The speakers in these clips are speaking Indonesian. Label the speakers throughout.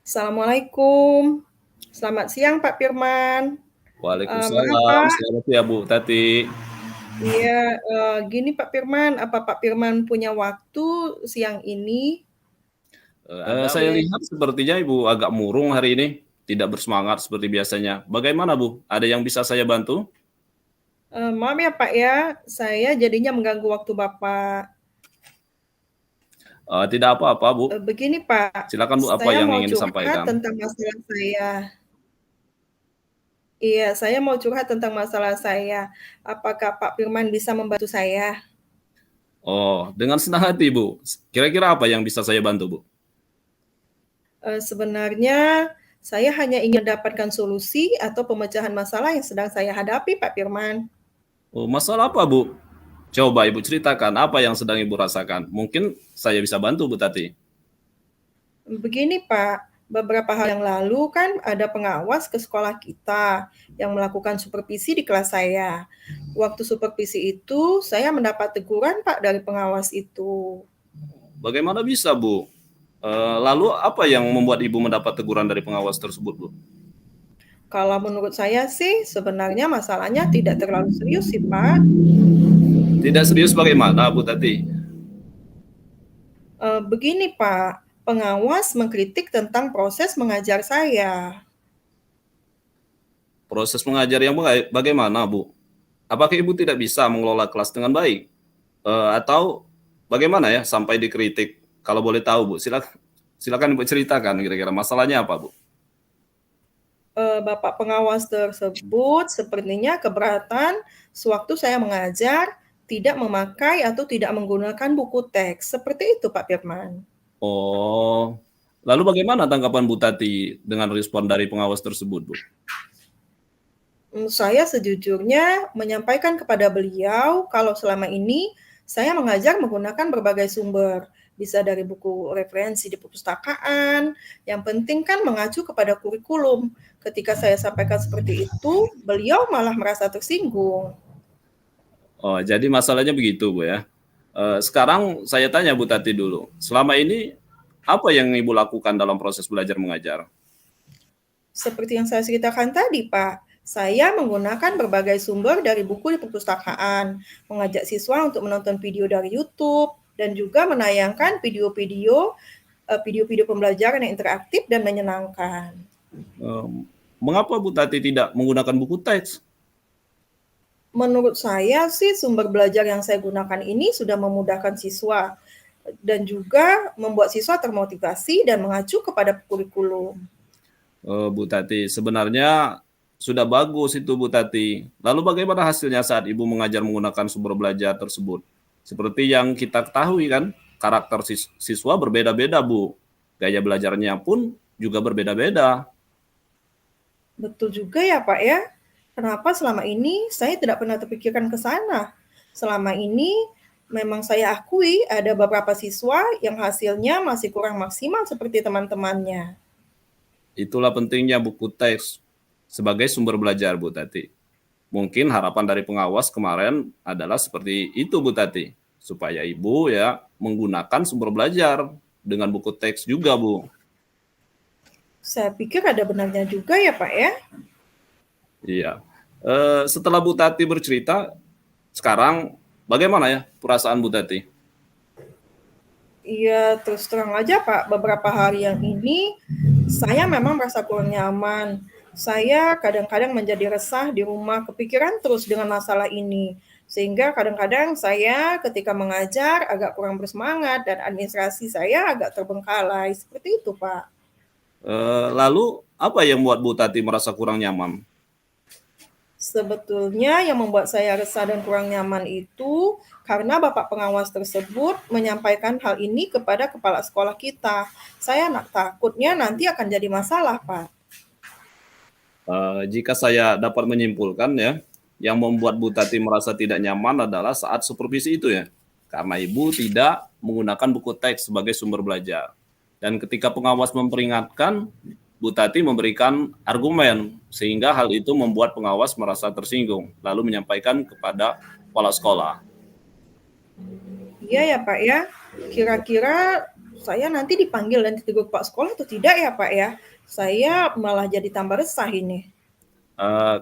Speaker 1: Assalamualaikum. Selamat siang Pak Firman. Maaf
Speaker 2: Waalaikumsalam,
Speaker 1: Pak,
Speaker 2: selamat ya Bu Tati.
Speaker 1: iya, gini Pak Firman, apa Pak Firman punya waktu siang ini?
Speaker 2: Saya lihat sepertinya Ibu agak murung hari ini, tidak bersemangat seperti biasanya. Bagaimana Bu? Ada yang bisa saya bantu?
Speaker 1: Maaf ya Pak ya, saya jadinya mengganggu waktu Bapak.
Speaker 2: Tidak apa-apa Bu.
Speaker 1: Begini Pak,
Speaker 2: Silakan Bu, apa
Speaker 1: saya
Speaker 2: yang
Speaker 1: mau
Speaker 2: ingin
Speaker 1: curhat
Speaker 2: disampaikan?
Speaker 1: tentang masalah saya. Iya, saya mau curhat tentang masalah saya. Apakah Pak Firman bisa membantu saya?
Speaker 2: Oh, dengan senang hati Bu. Kira-kira apa yang bisa saya bantu Bu?
Speaker 1: Sebenarnya saya hanya ingin mendapatkan solusi atau pemecahan masalah yang sedang saya hadapi Pak Firman.
Speaker 2: Oh, masalah apa Bu? Coba Ibu ceritakan apa yang sedang Ibu rasakan. Mungkin saya bisa bantu Bu Tati.
Speaker 1: Begini Pak, beberapa hari yang lalu kan ada pengawas ke sekolah kita yang melakukan supervisi di kelas saya. Waktu supervisi itu saya mendapat teguran Pak dari pengawas itu.
Speaker 2: Bagaimana bisa Bu? Lalu apa yang membuat Ibu mendapat teguran dari pengawas tersebut Bu?
Speaker 1: Kalau menurut saya sih sebenarnya masalahnya tidak terlalu serius sih Pak.
Speaker 2: Tidak serius bagaimana Bu Tati?
Speaker 1: Begini Pak, pengawas mengkritik tentang proses mengajar saya.
Speaker 2: Proses mengajar yang bagaimana, Bu? Apakah Ibu tidak bisa mengelola kelas dengan baik? Atau bagaimana ya sampai dikritik? Kalau boleh tahu, Bu, silakan Ibu ceritakan kira-kira masalahnya apa, Bu?
Speaker 1: Bapak pengawas tersebut sepertinya keberatan sewaktu saya mengajar tidak memakai atau tidak menggunakan buku teks. Seperti itu, Pak Firman.
Speaker 2: Oh, lalu bagaimana tanggapan Bu Tati dengan respon dari pengawas tersebut, Bu?
Speaker 1: Saya sejujurnya menyampaikan kepada beliau kalau selama ini saya mengajar menggunakan berbagai sumber, bisa dari buku referensi di perpustakaan, yang penting kan mengacu kepada kurikulum. Ketika saya sampaikan seperti itu, beliau malah merasa tersinggung.
Speaker 2: Oh, jadi masalahnya begitu, Bu ya. Sekarang saya tanya Bu Tati dulu, selama ini apa yang Ibu lakukan dalam proses belajar mengajar?
Speaker 1: Seperti yang saya ceritakan tadi, Pak, saya menggunakan berbagai sumber dari buku di perpustakaan, mengajak siswa untuk menonton video dari YouTube, dan juga menayangkan video-video pembelajaran yang interaktif dan menyenangkan.
Speaker 2: Mengapa Bu Tati tidak menggunakan buku teks?
Speaker 1: Menurut saya sih sumber belajar yang saya gunakan ini sudah memudahkan siswa dan juga membuat siswa termotivasi dan mengacu kepada kurikulum.
Speaker 2: Bu Tati, sebenarnya sudah bagus itu Bu Tati. Lalu bagaimana hasilnya saat Ibu mengajar menggunakan sumber belajar tersebut? Seperti yang kita ketahui kan, karakter siswa berbeda-beda Bu. Gaya belajarnya pun juga berbeda-beda.
Speaker 1: Betul juga ya Pak ya. Kenapa selama ini saya tidak pernah terpikirkan ke sana? Selama ini memang saya akui ada beberapa siswa yang hasilnya masih kurang maksimal seperti teman-temannya.
Speaker 2: Itulah pentingnya buku teks sebagai sumber belajar Bu Tati. Mungkin harapan dari pengawas kemarin adalah seperti itu Bu Tati. Supaya Ibu ya menggunakan sumber belajar dengan buku teks juga Bu.
Speaker 1: Saya pikir ada benarnya juga ya Pak ya.
Speaker 2: Iya. Setelah Bu Tati bercerita, sekarang bagaimana ya perasaan Bu Tati?
Speaker 1: Iya, terus terang aja Pak, beberapa hari yang ini saya memang merasa kurang nyaman. Saya kadang-kadang menjadi resah di rumah, kepikiran terus dengan masalah ini. Sehingga kadang-kadang saya ketika mengajar agak kurang bersemangat dan administrasi saya agak terbengkalai. Seperti itu, Pak.
Speaker 2: Lalu apa yang membuat Bu Tati merasa kurang nyaman?
Speaker 1: Sebetulnya yang membuat saya resah dan kurang nyaman itu karena Bapak pengawas tersebut menyampaikan hal ini kepada kepala sekolah kita. Saya takutnya nanti akan jadi masalah, Pak.
Speaker 2: Jika saya dapat menyimpulkan ya, yang membuat Bu Tati merasa tidak nyaman adalah saat supervisi itu ya. Karena Ibu tidak menggunakan buku teks sebagai sumber belajar. Dan ketika pengawas memperingatkan, Bu Tati memberikan argumen sehingga hal itu membuat pengawas merasa tersinggung lalu menyampaikan kepada kepala sekolah.
Speaker 1: Iya ya Pak ya, kira-kira saya nanti dipanggil dan ditegur Pak sekolah atau tidak ya Pak ya? Saya malah jadi tambah resah ini.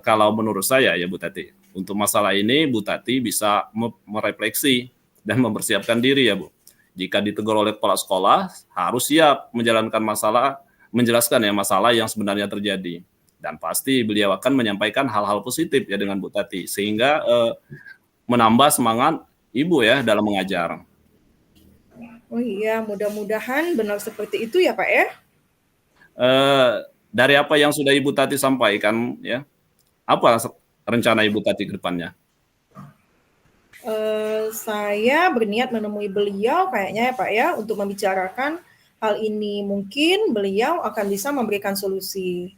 Speaker 2: Kalau menurut saya ya Bu Tati, untuk masalah ini Bu Tati bisa merefleksi dan mempersiapkan diri ya Bu. Jika ditegur oleh kepala sekolah, harus siap menjelaskan ya masalah yang sebenarnya terjadi. Dan pasti beliau akan menyampaikan hal-hal positif ya dengan Bu Tati, sehingga menambah semangat Ibu ya dalam mengajar.
Speaker 1: Oh iya, mudah-mudahan benar seperti itu ya Pak ya.
Speaker 2: Dari apa yang sudah Ibu Tati sampaikan ya, apa rencana Ibu Tati ke depannya?
Speaker 1: Saya berniat menemui beliau kayaknya ya Pak ya untuk membicarakan hal ini. Mungkin beliau akan bisa memberikan solusi.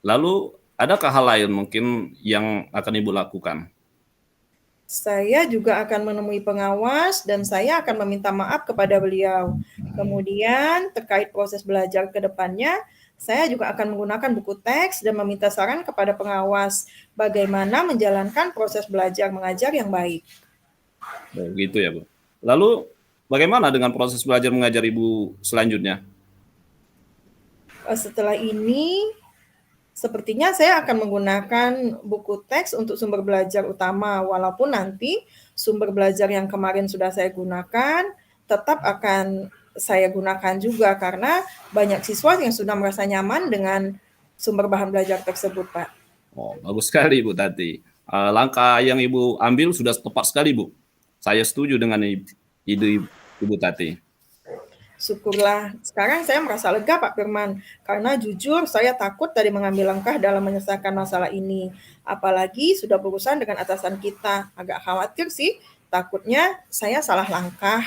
Speaker 2: Lalu adakah hal lain mungkin yang akan Ibu lakukan?
Speaker 1: Saya juga akan menemui pengawas dan saya akan meminta maaf kepada beliau. Kemudian terkait proses belajar ke depannya, saya juga akan menggunakan buku teks dan meminta saran kepada pengawas bagaimana menjalankan proses belajar mengajar yang baik.
Speaker 2: Begitu ya Bu. Lalu bagaimana dengan proses belajar mengajar Ibu selanjutnya?
Speaker 1: Setelah ini, sepertinya saya akan menggunakan buku teks untuk sumber belajar utama, walaupun nanti sumber belajar yang kemarin sudah saya gunakan tetap akan saya gunakan juga karena banyak siswa yang sudah merasa nyaman dengan sumber bahan belajar tersebut, Pak.
Speaker 2: Oh, bagus sekali Bu Tati. Langkah yang Ibu ambil sudah tepat sekali Bu. Saya setuju dengan ide Ibu Tati.
Speaker 1: Syukurlah. Sekarang saya merasa lega Pak Firman, karena jujur saya takut tadi mengambil langkah dalam menyelesaikan masalah ini. Apalagi sudah berurusan dengan atasan kita. Agak khawatir sih, takutnya saya salah langkah.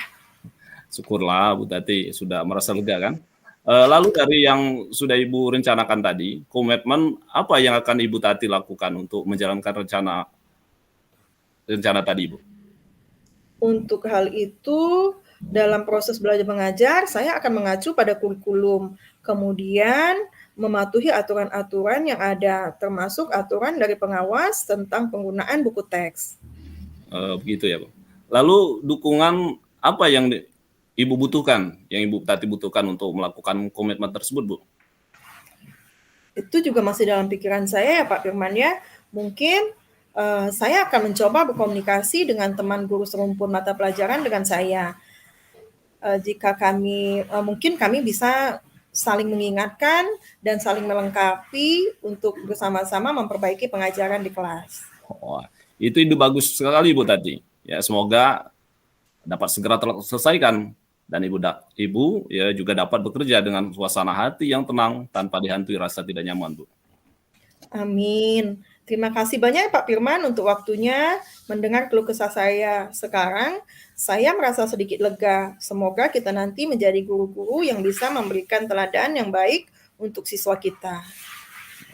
Speaker 2: Syukurlah Bu Tati sudah merasa lega kan. Lalu dari yang sudah Ibu rencanakan tadi, komitmen apa yang akan Ibu Tati lakukan untuk menjalankan rencana tadi Bu?
Speaker 1: Untuk hal itu, dalam proses belajar mengajar, saya akan mengacu pada kurikulum. Kemudian mematuhi aturan-aturan yang ada, termasuk aturan dari pengawas tentang penggunaan buku teks.
Speaker 2: Begitu ya Bu. Lalu dukungan apa yang Ibu butuhkan, yang Ibu Tati butuhkan untuk melakukan komitmen tersebut Bu?
Speaker 1: Itu juga masih dalam pikiran saya ya Pak Firman ya. Mungkin saya akan mencoba berkomunikasi dengan teman guru serumpun mata pelajaran dengan saya. Jika mungkin kami bisa saling mengingatkan dan saling melengkapi untuk bersama-sama memperbaiki pengajaran di kelas.
Speaker 2: Oh, itu ide bagus sekali Bu Tati. Ya, semoga dapat segera terselesaikan dan Ibu ya juga dapat bekerja dengan suasana hati yang tenang tanpa dihantui rasa tidak nyaman, Bu.
Speaker 1: Amin. Terima kasih banyak Pak Firman untuk waktunya mendengar keluh kesah saya. Sekarang saya merasa sedikit lega. Semoga kita nanti menjadi guru-guru yang bisa memberikan teladan yang baik untuk siswa kita.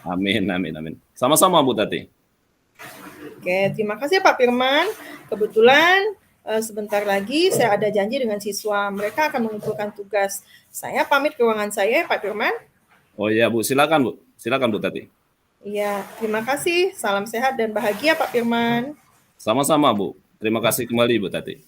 Speaker 2: Amin, amin, amin. Sama-sama Bu Tati.
Speaker 1: Oke, terima kasih Pak Firman. Kebetulan sebentar lagi saya ada janji dengan siswa. Mereka akan mengumpulkan tugas. Saya pamit ke ruangan saya Pak Firman.
Speaker 2: Oh iya Bu, silakan Bu. Silakan Bu Tati.
Speaker 1: Iya, terima kasih. Salam sehat dan bahagia Pak Firman.
Speaker 2: Sama-sama Bu. Terima kasih kembali Bu Tati.